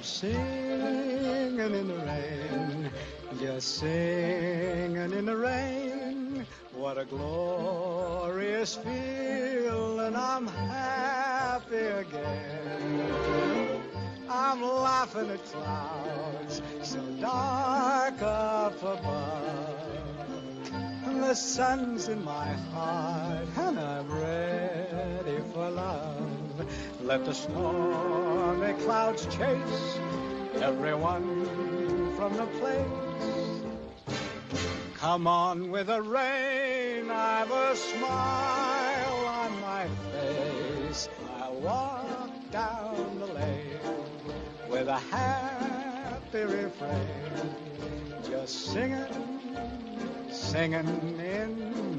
I'm singing in the rain, just singing in the rain. What a glorious feeling, I'm happy again. I'm laughing at clouds so dark up above. And the sun's in my heart and I'm ready for love. Let the stormy clouds chase everyone from the place. Come on with the rain, I've a smile on my face. I'll walk down the lane with a happy refrain, just singing, singing in